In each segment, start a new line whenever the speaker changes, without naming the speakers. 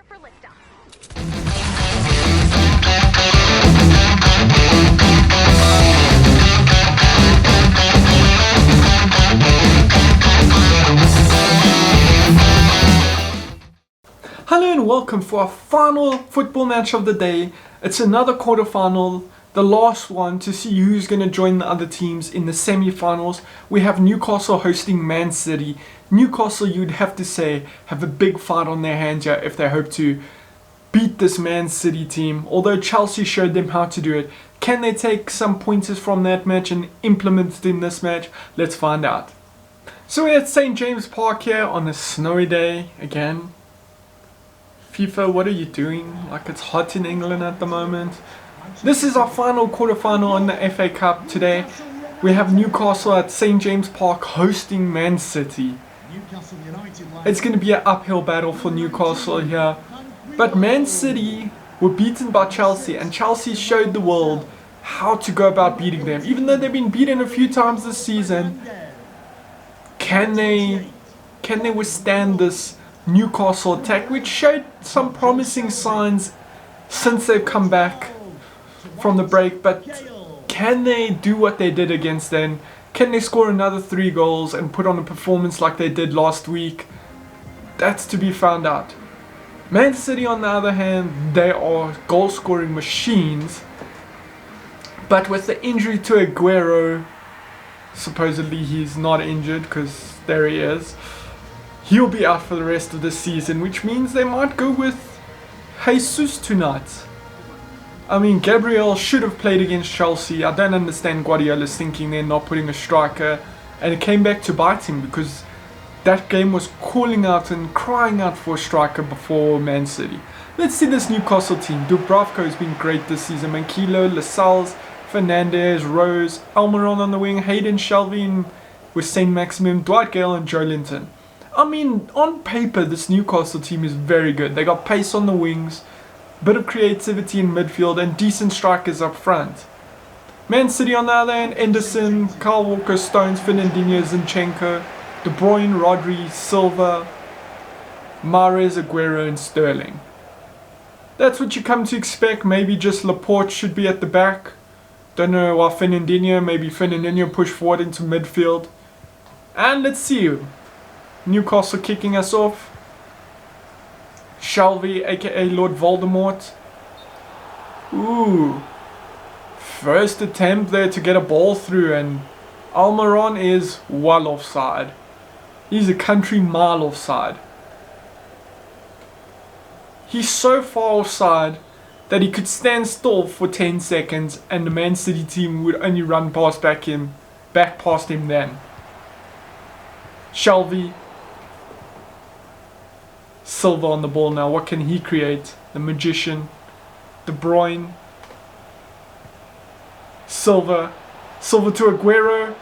prepare for liftoff.
Hello and welcome for our final football match of the day. It's another quarterfinal, the last one to see who's going to join the other teams in the semi-finals. We have Newcastle hosting Man City. Newcastle, you'd have to say, have a big fight on their hands here if they hope to beat this Man City team. Although Chelsea showed them how to do it. Can they take some pointers from that match and implement it in this match? Let's find out. So we're at St. James Park here on a snowy day again. FIFA, what are you doing? Like, it's hot in England at the moment. This is our final quarterfinal in the FA Cup today. We have Newcastle at St. James Park hosting Man City. It's going to be an uphill battle for Newcastle here. But Man City were beaten by Chelsea, and Chelsea showed the world how to go about beating them. Even though they've been beaten a few times this season, can they withstand this Newcastle attack, which showed some promising signs since they've come back from the break? But can they do what they did against them? Can they score another 3 goals and put on a performance like they did last week? That's to be found out. Man City, on the other hand, they are goal scoring machines, but with the injury to Aguero, supposedly he's not injured because there he is, he'll be out for the rest of the season, which means they might go with Jesus tonight. I mean, Gabriel should have played against Chelsea. I don't understand Guardiola's thinking they're not putting a striker, and it came back to bite him because that game was calling out and crying out for a striker before Man City. Let's see this Newcastle team. Dubravka has been great this season. Mankilo, Lascelles, Fernandez, Roux, Almiron on the wing, Hayden, Shelvin with St. Maximum, Dwight Gale and Joe Linton. I mean, on paper, this Newcastle team is very good. They got pace on the wings, bit of creativity in midfield, and decent strikers up front. Man City on the other hand, Henderson, Kyle Walker, Stones, Fernandinho, Zinchenko, De Bruyne, Rodri, Silva, Mahrez, Aguero, and Sterling. That's what you come to expect. Maybe just Laporte should be at the back. Don't know why maybe Fernandinho push forward into midfield. And let's see. Newcastle kicking us off. Shelvey, aka Lord Voldemort. Ooh. First attempt there to get a ball through, and Almiron is well offside. He's a country mile offside. He's so far offside that he could stand still for 10 seconds and the Man City team would only run back past him then. Shelvey. Silva on the ball now. What can he create? The magician. De Bruyne. Silva. Silva to Aguero.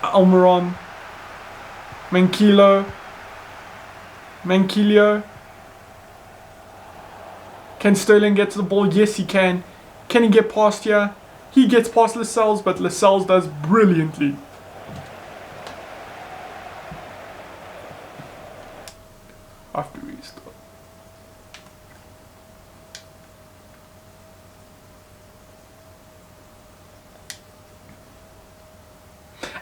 Almiron. Mankilo. Mankilio. Can Sterling get to the ball? Yes, he can. Can he get past here? He gets past Lascelles, but Lascelles does brilliantly. After restart.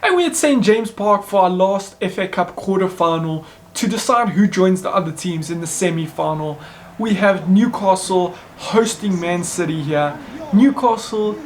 And we're at St. James Park for our last FA Cup quarter-final to decide who joins the other teams in the semi-final. We have Newcastle hosting Man City here. Newcastle,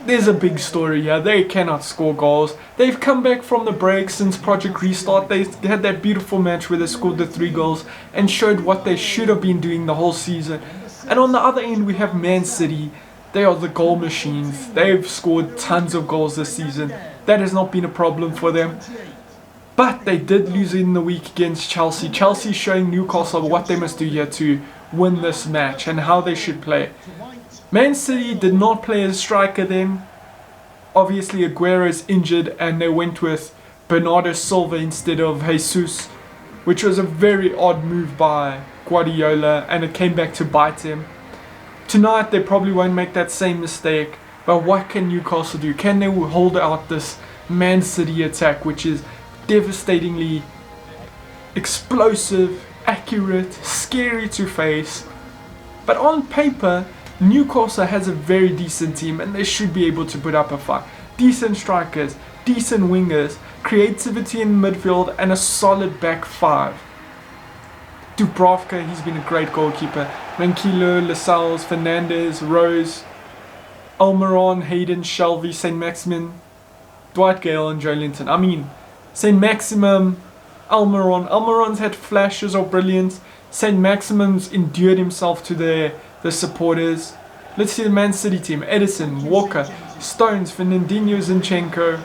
there's a big story here. They cannot score goals. They've come back from the break since Project Restart. They had that beautiful match where they scored the 3 goals and showed what they should have been doing the whole season. And on the other end, we have Man City. They are the goal machines. They've scored tons of goals this season. That has not been a problem for them. But they did lose in the week against Chelsea. Chelsea showing Newcastle what they must do here to win this match and how they should play. Man City did not play as striker then. Obviously Aguero is injured and they went with Bernardo Silva instead of Jesus, which was a very odd move by Guardiola and it came back to bite him. Tonight they probably won't make that same mistake, but what can Newcastle do? Can they hold out this Man City attack, which is devastatingly explosive, accurate, scary to face. But on paper, Newcastle has a very decent team and they should be able to put up a fight. Decent strikers, decent wingers, creativity in midfield and a solid back five. Dubravka, he's been a great goalkeeper. Manquillo, Lascelles, Fernandez, Roux, Almiron, Hayden, Shelby, St. Maximin, Dwight Gale and Joelinton. I mean, St. Maximum, Almiron. Almiron's had flashes of brilliance. St. Maximum's endured himself to the supporters. Let's see the Man City team. Edison, Walker, Stones, Fernandinho, Zinchenko,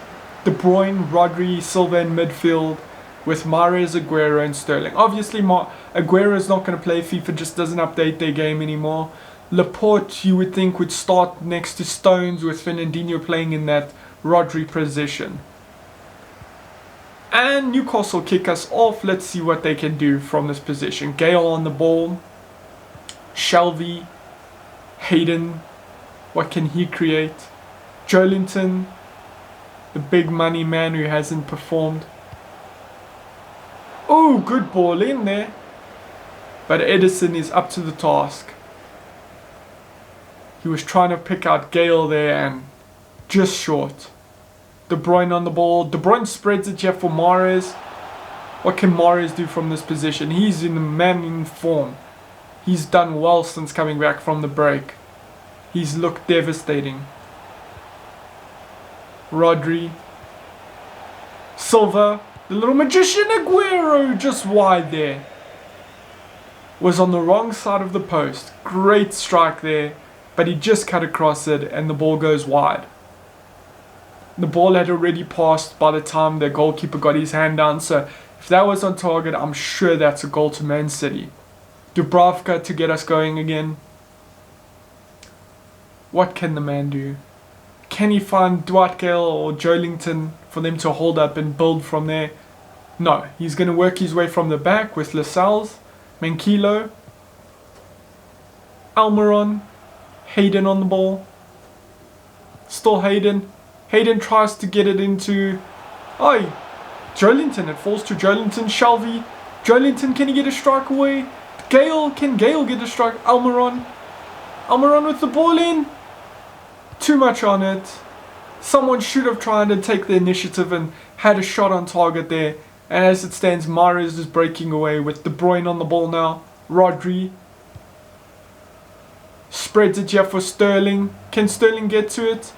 De Bruyne, Rodri, Silva in midfield with Mahrez, Aguero and Sterling. Obviously Aguero's not going to play. FIFA just doesn't update their game anymore. Laporte, you would think, would start next to Stones with Fernandinho playing in that Rodri position. And Newcastle kick us off. Let's see what they can do from this position. Gale on the ball. Shelby. Hayden. What can he create? Joelinton. The big money man who hasn't performed. Oh, good ball in there. But Edison is up to the task. He was trying to pick out Gale there and just short. De Bruyne on the ball. De Bruyne spreads it here for Mahrez. What can Mahrez do from this position? He's in the man in form. He's done well since coming back from the break. He's looked devastating. Rodri. Silva. The little magician Aguero just wide there. Was on the wrong side of the post. Great strike there. But he just cut across it and the ball goes wide. The ball had already passed by the time the goalkeeper got his hand down. So if that was on target, I'm sure that's a goal to Man City. Dubravka to get us going again. What can the man do? Can he find Dwight Gale or Joelinton for them to hold up and build from there? No, he's going to work his way from the back with Lascelles, Manquillo, Almiron, Hayden on the ball. Still Hayden. Hayden tries to get it into... Oh, Joelinton. It falls to Joelinton. Shelby. Joelinton, can he get a strike away? Gale. Can Gale get a strike? Almiron. Almiron with the ball in. Too much on it. Someone should have tried to take the initiative and had a shot on target there. And as it stands, Mahrez is breaking away with De Bruyne on the ball now. Rodri. Spreads it here for Sterling. Can Sterling get to it?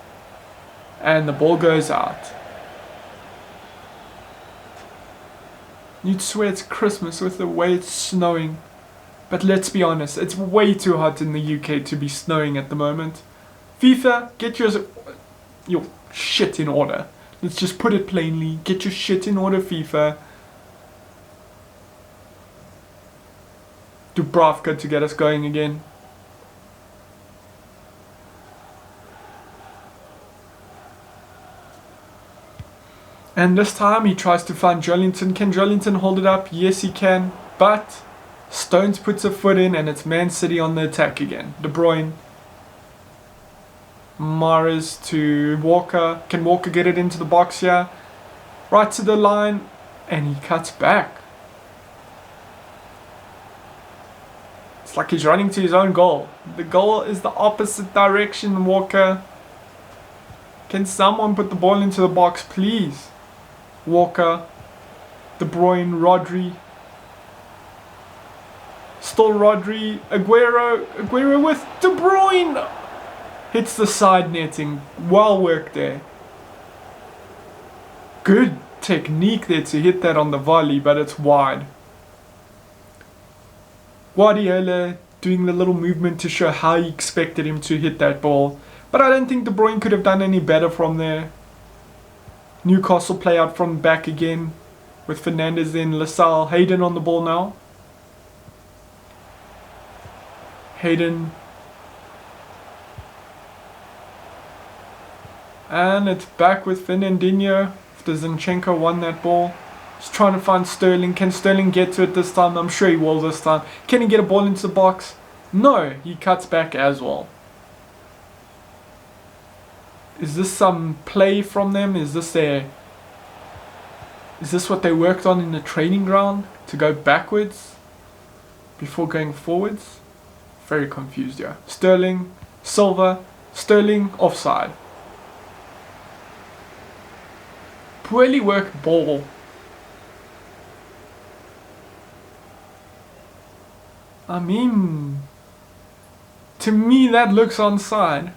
And the ball goes out. You'd swear it's Christmas with the way it's snowing. But let's be honest, it's way too hot in the UK to be snowing at the moment. FIFA, get your shit in order. Let's just put it plainly. Get your shit in order, FIFA. Dubravka to get us going again. And this time he tries to find Joelinton. Can Joelinton hold it up? Yes, he can. But Stones puts a foot in and it's Man City on the attack again. De Bruyne. Mahrez to Walker. Can Walker get it into the box here? Right to the line. And he cuts back. It's like he's running to his own goal. The goal is the opposite direction, Walker. Can someone put the ball into the box, please? Walker, De Bruyne, Rodri. Still Rodri, Aguero with De Bruyne. Hits the side netting. Well worked there. Good technique there to hit that on the volley, but it's wide. Guardiola doing the little movement to show how he expected him to hit that ball. But I don't think De Bruyne could have done any better from there. Newcastle play out from back again with Fernandez in, Lascelles, Hayden on the ball now. Hayden. And it's back with Fernandinho after Zinchenko won that ball. Just trying to find Sterling. Can Sterling get to it this time? I'm sure he will this time. Can he get a ball into the box? No, he cuts back as well. Is this some play from them? Is this what they worked on in the training ground? To go backwards? before going forwards. Very confused here. Sterling, Silva, Sterling, offside. Poorly worked ball. I mean, to me that looks onside.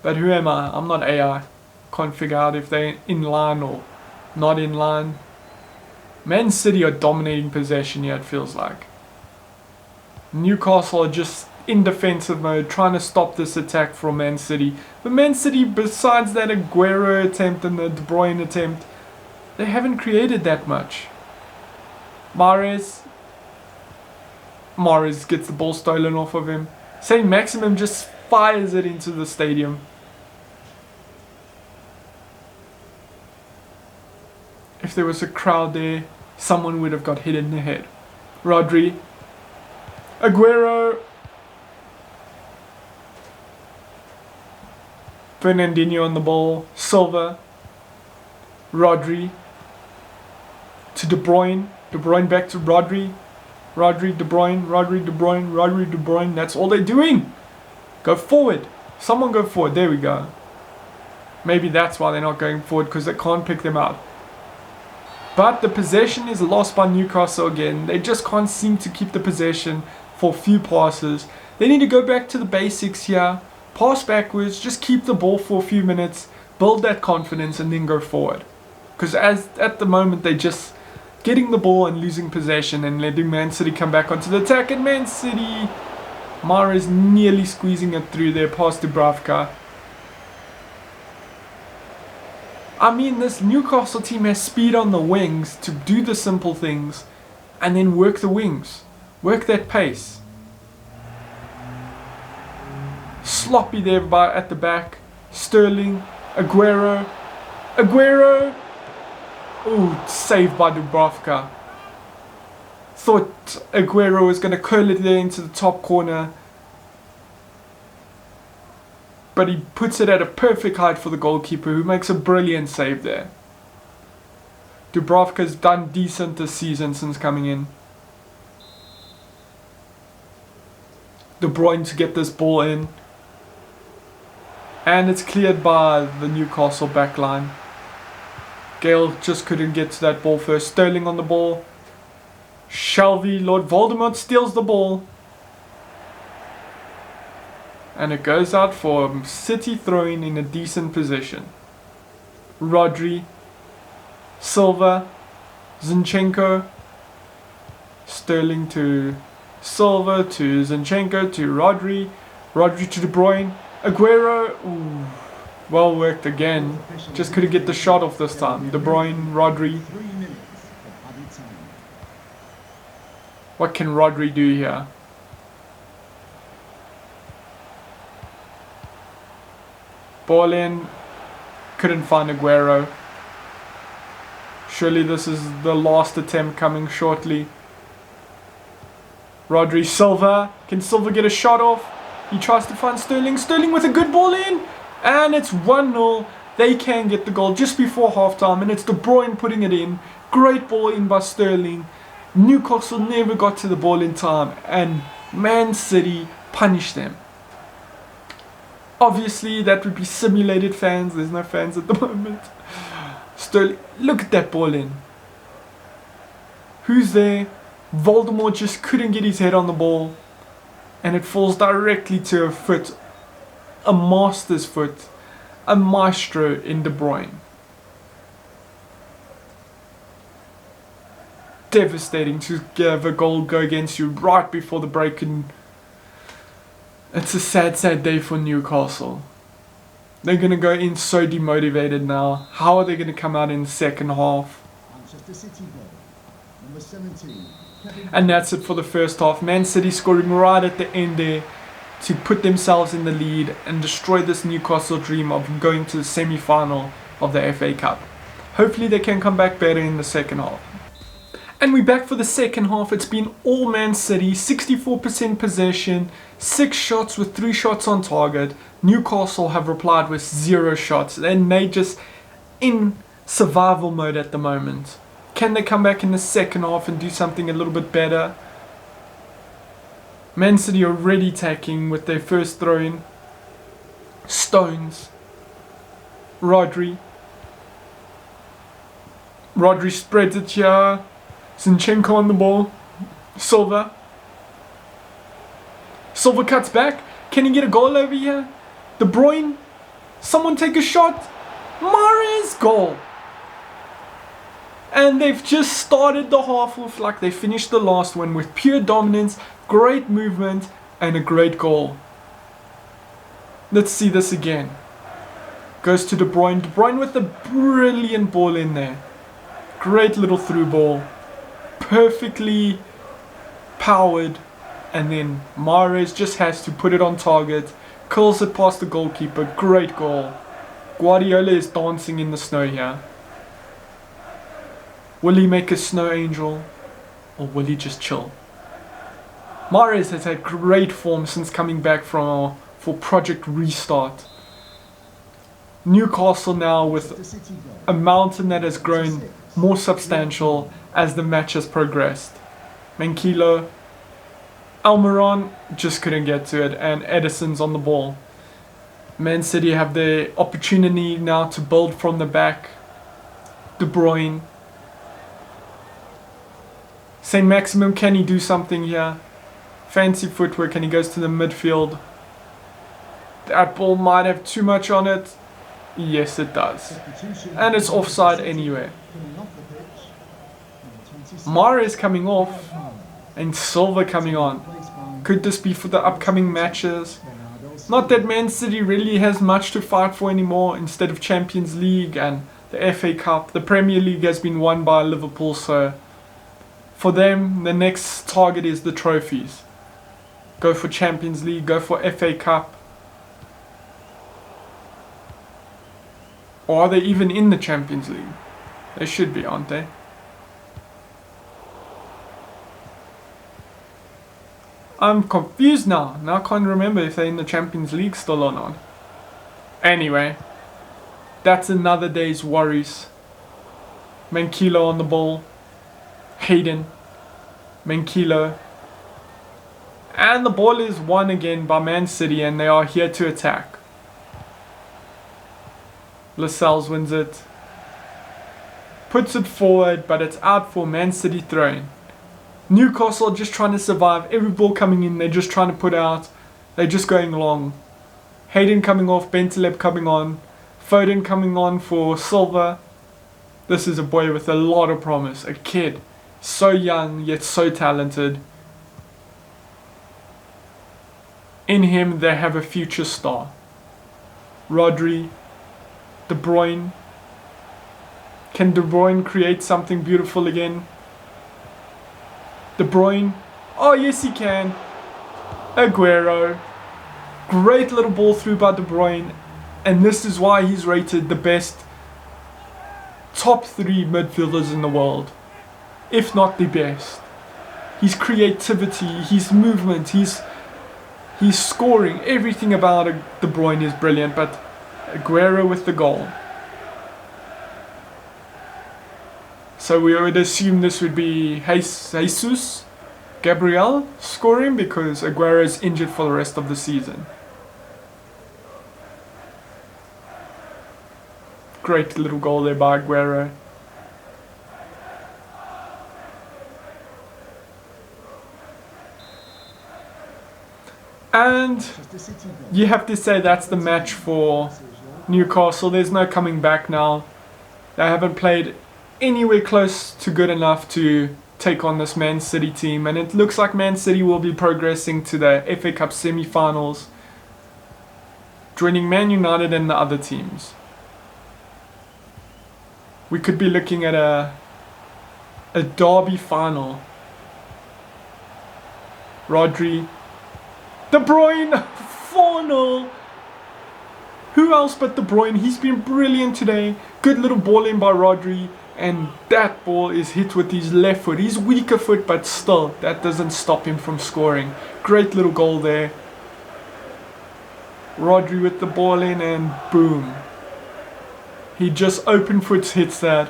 But who am I? I'm not AI. Can't figure out if they're in line or not in line. Man City are dominating possession here, it feels like. Newcastle are just in defensive mode, trying to stop this attack from Man City. But Man City, besides that Aguero attempt and the De Bruyne attempt, they haven't created that much. Mahrez gets the ball stolen off of him. Saint Maximum just fires it into the stadium. If there was a crowd there, someone would have got hit in the head. Rodri. Aguero. Fernandinho on the ball. Silva. Rodri. To De Bruyne. De Bruyne back to Rodri. Rodri, De Bruyne, Rodri, De Bruyne, Rodri, De Bruyne. That's all they're doing. Go forward. Someone go forward. There we go. Maybe that's why they're not going forward, because they can't pick them out. But the possession is lost by Newcastle again. They just can't seem to keep the possession for a few passes. They need to go back to the basics here. Pass backwards. Just keep the ball for a few minutes. Build that confidence and then go forward. Because at the moment they're just getting the ball and losing possession and letting Man City come back onto the attack. And Man City, Mahrez nearly squeezing it through there past Dubravka. I mean, this Newcastle team has speed on the wings to do the simple things and then work the wings. Work that pace. Sloppy there at the back. Sterling, Aguero. Ooh, saved by Dubravka. Thought Aguero was going to curl it there into the top corner. But he puts it at a perfect height for the goalkeeper, who makes a brilliant save there. Dubravka's done decent this season since coming in. De Bruyne to get this ball in. And it's cleared by the Newcastle backline. Gale just couldn't get to that ball first. Sterling on the ball. Shelby, Lord Voldemort steals the ball. And it goes out for City throwing in a decent position. Rodri. Silva. Zinchenko. Sterling to Silva to Zinchenko to Rodri. Rodri to De Bruyne. Aguero. Ooh. Well worked again. Just couldn't get the shot off this time. De Bruyne, Rodri. What can Rodri do here? Ball in. Couldn't find Aguero. Surely this is the last attempt coming shortly. Rodri, Silva. Can Silva get a shot off? He tries to find Sterling. Sterling with a good ball in. And it's 1-0. They can get the goal just before halftime. And it's De Bruyne putting it in. Great ball in by Sterling. Newcastle never got to the ball in time. And Man City punished them. Obviously, that would be simulated fans. There's no fans at the moment. Sterling, look at that ball in. Who's there? Voldemort just couldn't get his head on the ball. And it falls directly to a foot. A master's foot. A maestro in De Bruyne. Devastating to have a goal go against you right before the break, and it's a sad day for Newcastle. They're going to go in so demotivated now. How are they going to come out in the second half?
Number 17.
And that's it for the first half. Man City scoring right at the end there to put themselves in the lead and destroy this Newcastle dream of going to the semi-final of the FA Cup. Hopefully they can come back better in the second half. And we're back for the second half. It's been all Man City, 64% possession, 6 shots with 3 shots on target. Newcastle have replied with 0 shots, and they just in survival mode at the moment. Can they come back in the second half and do something a little bit better? Man City already attacking with their first throw-in. Stones. Rodri spreads it here. Zinchenko on the ball. Silva cuts back. Can he get a goal over here? De Bruyne. Someone take a shot. Mahrez, goal. And they've just started the half off like they finished the last one with pure dominance, great movement, and a great goal. Let's see this again. Goes to De Bruyne. De Bruyne with a brilliant ball in there. Great little through ball. Perfectly powered. And then Mahrez just has to put it on target. Curls it past the goalkeeper. Great goal. Guardiola is dancing in the snow here. Will he make a snow angel? Or will he just chill? Mahrez has had great form since coming back for Project Restart. Newcastle now with a mountain that has grown more substantial as the match has progressed. Mankilo, Almiron just couldn't get to it, and Edison's on the ball. Man City have the opportunity now to build from the back. De Bruyne. St. Maximum, can he do something here? Fancy footwork, and he goes to the midfield. That ball might have too much on it. Yes, it does. And it's offside anyway. Mahrez coming off and Silva coming on. Could this be for the upcoming matches? Not that Man City really has much to fight for anymore. Instead of Champions League and the FA Cup, the Premier League has been won by Liverpool, so for them the next target is the trophies. Go for Champions League, go for FA Cup. Or are they even in the Champions League? They should be, aren't they? I'm confused now. Now I can't remember if they're in the Champions League still or not. Anyway, that's another day's worries. Mankilo on the ball. Hayden. Mankilo. And the ball is won again by Man City, and they are here to attack. Lascelles wins it. Puts it forward, but it's out for Man City throwing. Newcastle just trying to survive. Every ball coming in, they're just trying to put out. They're just going long. Hayden coming off, Bentaleb coming on. Foden coming on for Silva. This is a boy with a lot of promise. A kid. So young, yet so talented. In him, they have a future star. Rodri. De Bruyne. Can De Bruyne create something beautiful again? De Bruyne. Oh, yes, he can. Aguero. Great little ball through by De Bruyne. And this is why he's rated the best top 3 midfielders in the world. If not the best. His creativity, his movement, his scoring, everything about De Bruyne is brilliant. But Aguero with the goal. So we would assume this would be Jesus Gabriel scoring, because Aguero is injured for the rest of the season. Great little goal there by Aguero. And you have to say that's the match for Newcastle. There's no coming back now. They haven't played anywhere close to good enough to take on this Man City team, and it looks like Man City will be progressing to the FA Cup semi-finals, joining Man United and the other teams. We could be looking at a derby final. Rodri. De Bruyne, 4-0. Who else but De Bruyne? He's been brilliant today. Good little ball in by Rodri. And that ball is hit with his left foot. He's weaker foot, but still, that doesn't stop him from scoring. Great little goal there. Rodri with the ball in, and boom. He just open foot hits that.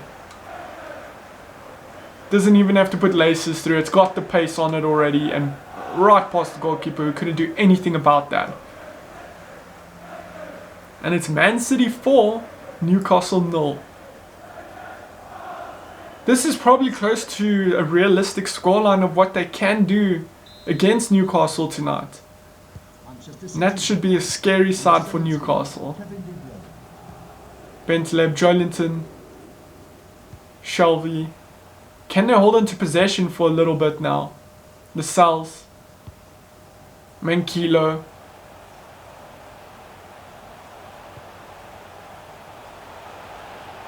Doesn't even have to put laces through. It's got the pace on it already, and right past the goalkeeper who couldn't do anything about that. And it's Man City 4, Newcastle 0. This is probably close to a realistic scoreline of what they can do against Newcastle tonight. And that should be a scary side for Newcastle. Bentaleb, Joelinton, Shelby. Can they hold on to possession for a little bit now? The Sal's. Mankilo.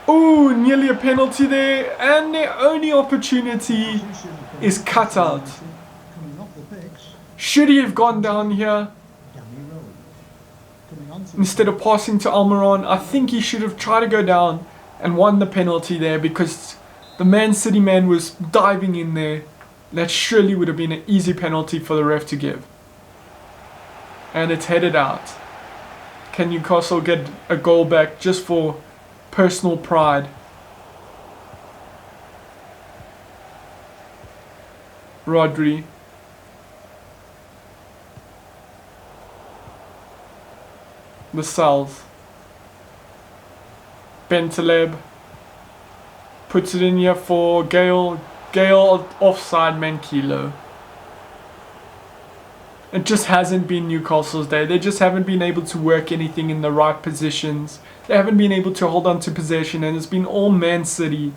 Ooh, nearly a penalty there, and their only opportunity is cut out. Should he have gone down here instead of passing to Almiron? I think he should have tried to go down and won the penalty there, because the Man City man was diving in there. That surely would have been an easy penalty for the ref to give. And it's headed out. Can Newcastle get a goal back just for personal pride? Rodri. The Sal's. Bentaleb. Puts it in here for Gale. Gale offside Mankilo. It just hasn't been Newcastle's day. They just haven't been able to work anything in the right positions. They haven't been able to hold on to possession, and it's been all Man City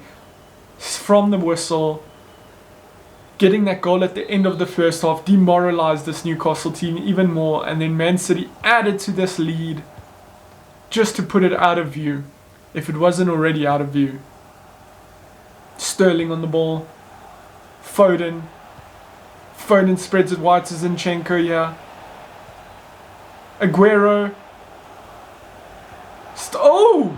from the whistle. Getting that goal at the end of the first half demoralized this Newcastle team even more, and then Man City added to this lead just to put it out of view, if it wasn't already out of view. Sterling on the ball. Foden. Foden spreads it wide to Zinchenko here. Aguero. Oh!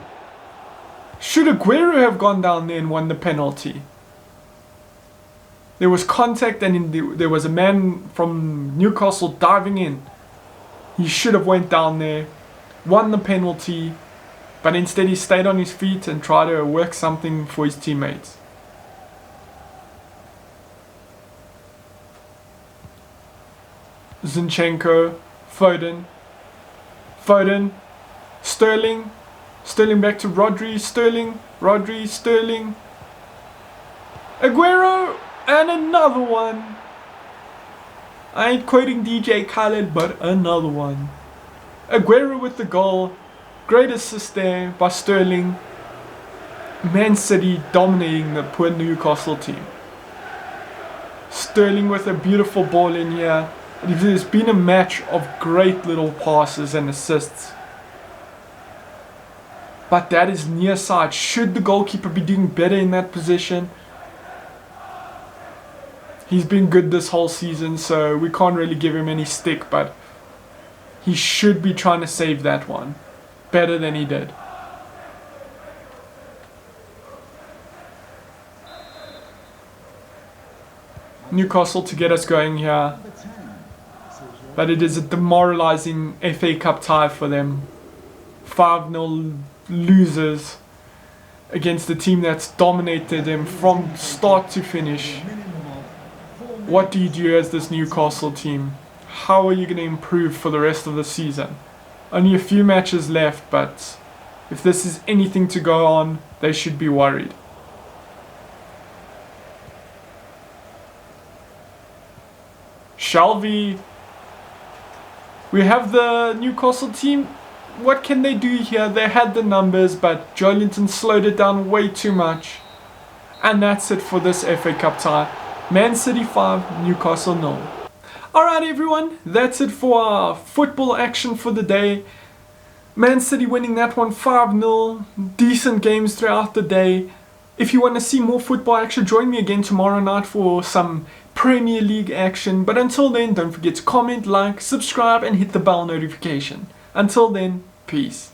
Should Aguero have gone down there and won the penalty? There was contact, and there was a man from Newcastle diving in. He should have went down there, won the penalty, but instead he stayed on his feet and tried to work something for his teammates. Zinchenko, Foden, Sterling back to Rodri, Sterling, Aguero, and another one. I ain't quoting DJ Khaled, but another one. Aguero with the goal, great assist there by Sterling. Man City dominating the poor Newcastle team. Sterling with a beautiful ball in here. There's been a match of great little passes and assists. But that is near side. Should the goalkeeper be doing better in that position? He's been good this whole season, so we can't really give him any stick, but he should be trying to save that one better than he did. Newcastle to get us going here. But it is a demoralizing FA Cup tie for them. 5-0 losers against a team that's dominated them from start to finish. What do you do as this Newcastle team? How are you going to improve for the rest of the season? Only a few matches left, but if this is anything to go on, they should be worried. Shelby. We have the Newcastle team. What can they do here? They had the numbers, but Joelinton slowed it down way too much. And that's it for this FA Cup tie. Man City 5, Newcastle 0. Alright everyone, that's it for our football action for the day. Man City winning that one 5-0. Decent games throughout the day. If you want to see more football action, join me again tomorrow night for some Premier League action. But until then, don't forget to comment, like, subscribe and hit the bell notification. Until then, peace.